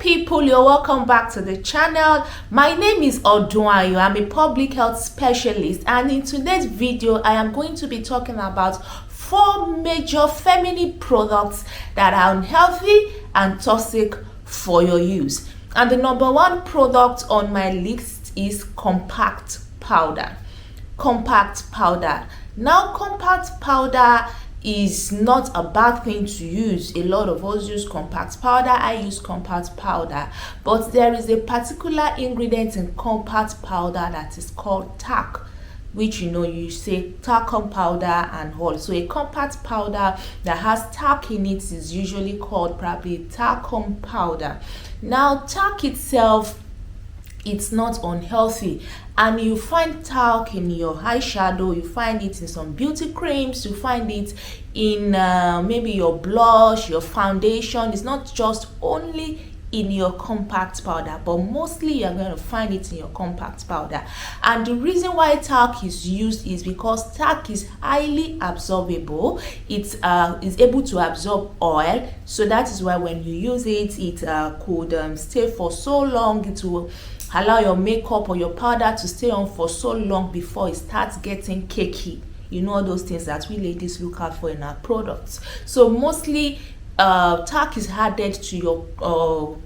people, you're welcome back to the channel. My name is Odunayo. I'm a public health specialist, and in today's video I am going to be talking about 4 major feminine products that are unhealthy and toxic for your use. And the number 1 product on my list is compact powder. Compact powder. Now, compact powder is not a bad thing to use. A lot of us use compact powder. I use compact powder, but there is a particular ingredient in compact powder that is called talc, which you say talcum powder and all. So a compact powder that has talc in it is usually called probably talcum powder. Now, talc itself, it's not unhealthy, and you find talc in your eyeshadow, you find it in some beauty creams, you find it in maybe your blush, your foundation. It's not just only in your compact powder, but mostly you're going to find it in your compact powder. And the reason why talc is used is because talc is highly absorbable. It is able to absorb oil, so that is why when you use it, it could stay for so long. It will allow your makeup or your powder to stay on for so long before it starts getting cakey. All those things that we ladies look out for in our products. So mostly talc is added to your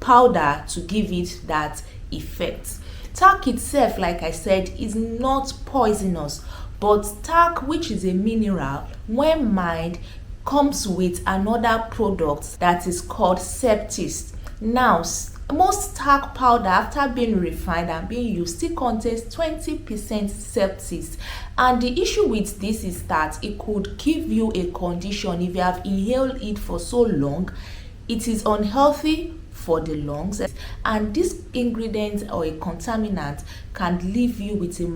powder to give it that effect. Talc itself, like I said, is not poisonous, but talc, which is a mineral, when mined, comes with another product that is called septis. Now, most talc powder, after being refined and being used, still contains 20% sepsis, and the issue with this is that it could give you a condition. If you have inhaled it for so long, it is unhealthy for the lungs, and this ingredient or a contaminant can leave you with a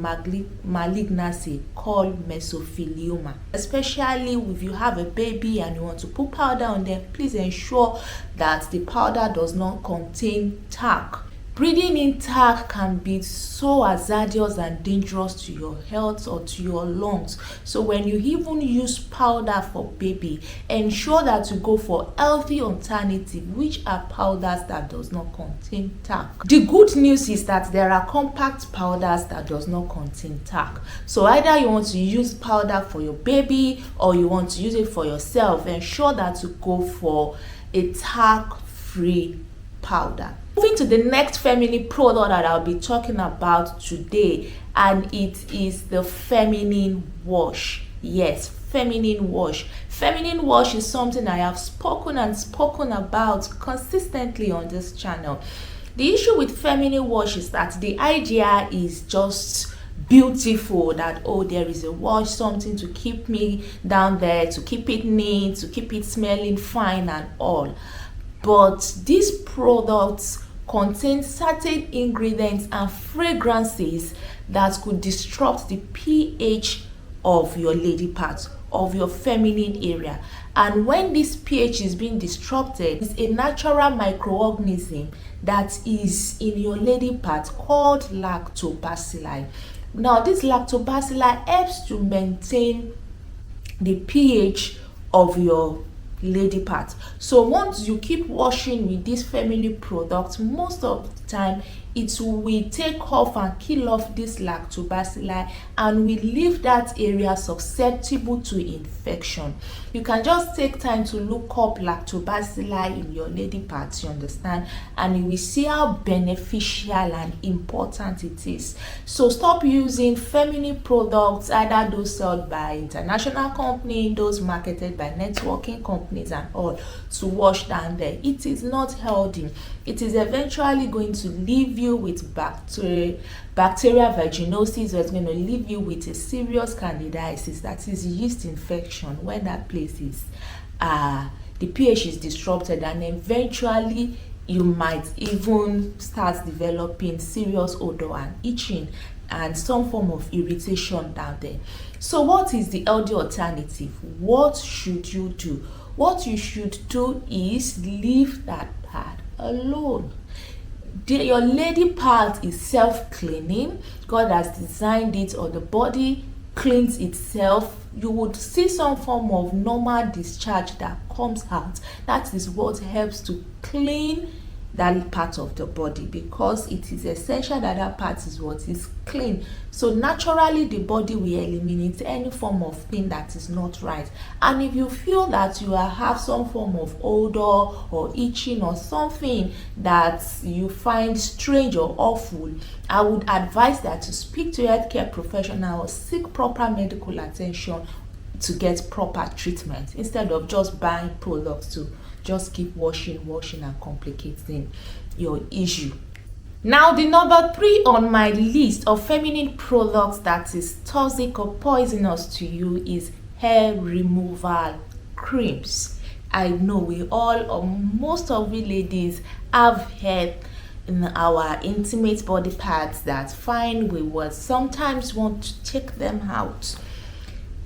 malignancy called mesothelioma. Especially if you have a baby and you want to put powder on them, please ensure that the powder does not contain talc. Breathing in talc can be so hazardous and dangerous to your health or to your lungs. So when you even use powder for baby, ensure that you go for healthy alternative, which are powders that does not contain talc. The good news is that there are compact powders that does not contain talc. So either you want to use powder for your baby or you want to use it for yourself, ensure that you go for a talc-free powder. Moving to the next feminine product that I'll be talking about today, and it is the feminine wash. Yes, feminine wash. Feminine wash is something I have spoken about consistently on this channel. The issue with feminine wash is that the idea is just beautiful, that there is a wash, something to keep me down there, to keep it neat, to keep it smelling fine and all. But these products contain certain ingredients and fragrances that could disrupt the pH of your lady parts, of your feminine area. And when this pH is being disrupted, it's a natural microorganism that is in your lady part called lactobacilli. Now, this lactobacilli helps to maintain the pH of your lady part. So once you keep washing with this feminine product, most of the time it will take off and kill off this lactobacilli and will leave that area susceptible to infection. You can just take time to look up lactobacilli in your lady parts, you understand, and you will see how beneficial and important it is. So stop using feminine products, either those sold by international companies, those marketed by networking companies and all, to wash down there. It is not healthy. It is eventually going to leave you with bacterial vaginosis, or it's going to leave you with a serious candidiasis, that is yeast infection, when that place is the pH is disrupted, and eventually you might even start developing serious odor and itching and some form of irritation down there. So what is the healthy alternative? What should you do? What you should do is leave that pad alone. Your lady part is self-cleaning. God has designed it, or the body cleans itself. You would see some form of normal discharge that comes out. That is what helps to clean that part of the body, because it is essential that that part is what is clean. So naturally the body will eliminate any form of thing that is not right. And if you feel that you have some form of odor or itching or something that you find strange or awful, I would advise that to speak to a healthcare professional or seek proper medical attention to get proper treatment, instead of just buying products to just keep washing and complicating your issue. Now, the number 3 on my list of feminine products that is toxic or poisonous to you is hair removal creams. I know we all, or most of we ladies, have hair in our intimate body parts that fine, we will sometimes want to take them out,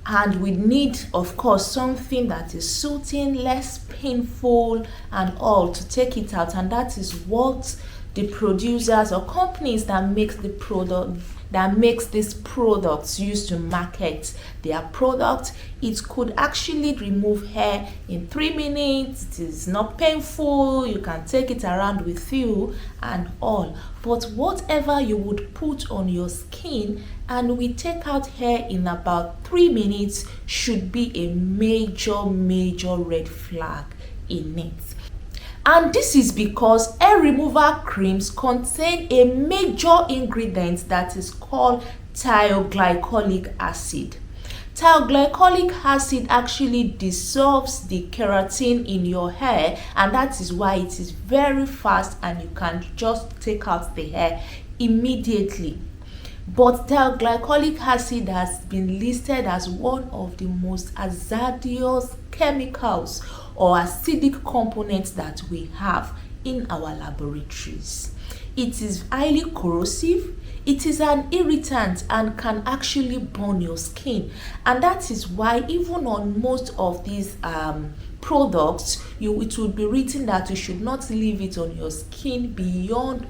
and we need, of course, something that is soothing, less painful and all to take it out. And that is what the producers or companies that makes the product, that makes these products used to market their product. It could actually remove hair in 3 minutes. It is not painful. You can take it around with you and all. But whatever you would put on your skin and we take out hair in about 3 minutes should be a major red flag in it. And this is because hair removal creams contain a major ingredient that is called thioglycolic acid. Thioglycolic acid actually dissolves the keratin in your hair, and that is why it is very fast and you can just take out the hair immediately. But thioglycolic acid has been listed as one of the most hazardous chemicals or acidic components that we have in our laboratories. It is highly corrosive, it is an irritant and can actually burn your skin, and that is why even on most of these products, it would be written that you should not leave it on your skin beyond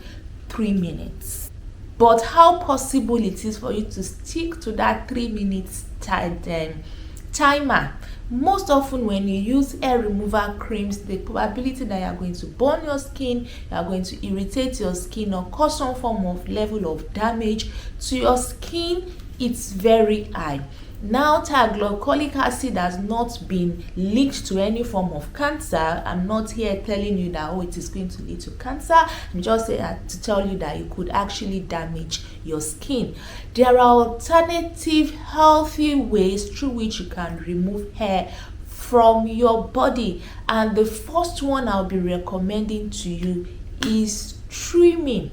3 minutes. But how possible it is for you to stick to that 3 minutes timer? Most often when you use hair removal creams, the probability that you are going to burn your skin, you are going to irritate your skin or cause some form of level of damage to your skin, it's very high. Now, thioglycolic acid has not been linked to any form of cancer. I'm not here telling you that, oh, it is going to lead to cancer. I'm just saying to tell you that it could actually damage your skin. There are alternative healthy ways through which you can remove hair from your body. And the first one I'll be recommending to you is trimming.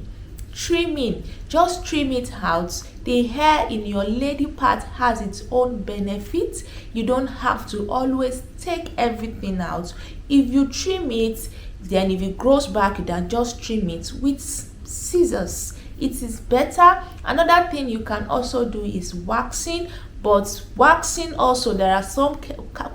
Just trim it out. The hair in your lady part has its own benefits. You don't have to always take everything out. If you trim it, then if it grows back, you can just trim it with scissors. It is better. Another thing you can also do is waxing. But waxing also, there are some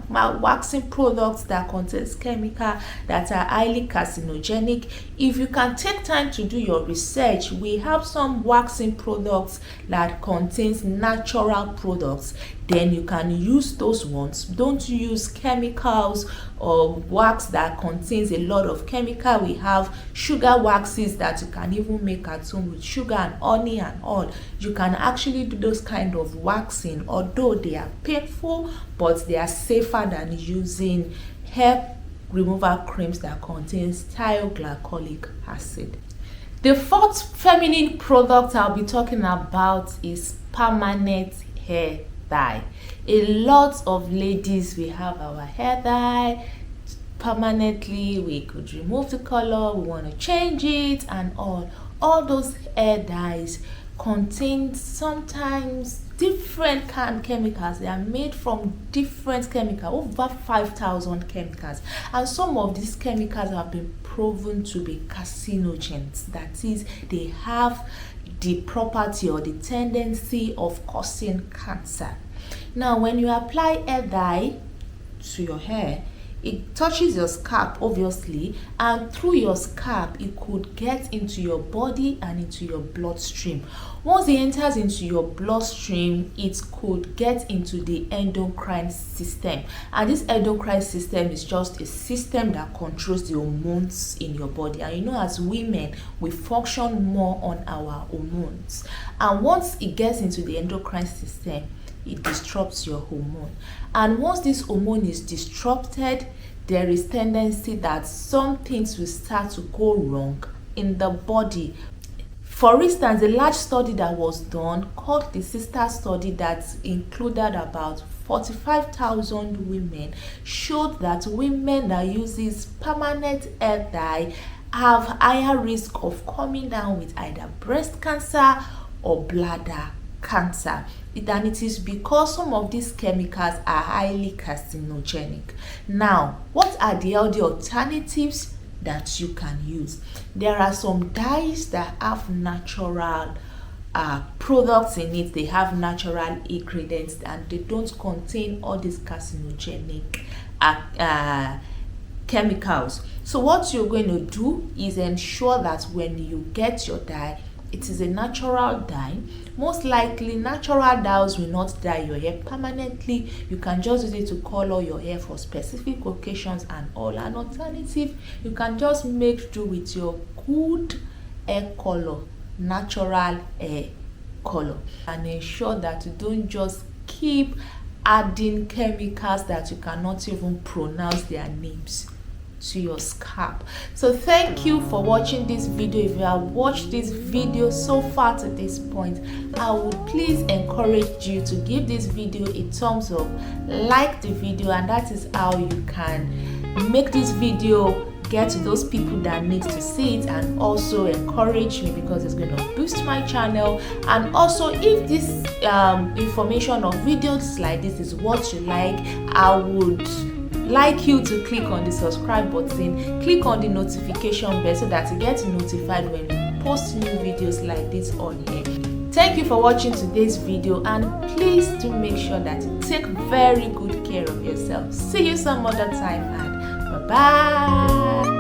waxing products that contain chemicals that are highly carcinogenic. If you can take time to do your research, we have some waxing products that contains natural products. Then you can use those ones. Don't use chemicals or wax that contains a lot of chemical. We have sugar waxes that you can even make at home with sugar and honey and all. You can actually do those kind of waxing, although they are painful, but they are safer than using hair removal creams that contains thioglycolic acid. The fourth feminine product I'll be talking about is permanent hair dye. A lot of ladies, we have our hair dye permanently. We could remove the color, we want to change it and all those hair dyes contain sometimes different kind of chemicals. They are made from different chemicals, over 5,000 chemicals, and some of these chemicals have been proven to be carcinogens. That is, they have the property or the tendency of causing cancer. Now, when you apply hair dye to your hair, It touches your scalp, obviously, and through your scalp it could get into your body and into your bloodstream. Once it enters into your bloodstream, it could get into the endocrine system, and this endocrine system is just a system that controls the hormones in your body. And you know, as women, we function more on our hormones, and once it gets into the endocrine system, it disrupts your hormone. And once this hormone is disrupted, there is tendency that some things will start to go wrong in the body. For instance, a large study that was done called the sister study that included about 45,000 women showed that women that uses permanent hair dye have higher risk of coming down with either breast cancer or bladder cancer. And it is because some of these chemicals are highly carcinogenic. Now, what are the healthy alternatives that you can use? There are some dyes that have natural products in it. They have natural ingredients and they don't contain all these carcinogenic chemicals. So what you're going to do is ensure that when you get your dye, it is a natural dye. Most likely, natural dyes will not dye your hair permanently. You can just use it to color your hair for specific occasions and all. An alternative, you can just make do with your good hair color, natural hair color, and ensure that you don't just keep adding chemicals that you cannot even pronounce their names to your scalp. So thank you for watching this video. If you have watched this video so far to this point, I would please encourage you to give this video a thumbs up, like the video, and that is how you can make this video get to those people that need to see it, and also encourage me because it's going to boost my channel. And also, if this information or videos like this is what you like, I would like you to click on the subscribe button, click on the notification bell so that you get notified when we post new videos like this on here. Thank you for watching today's video, and please do make sure that you take very good care of yourself. See you some other time, and bye bye.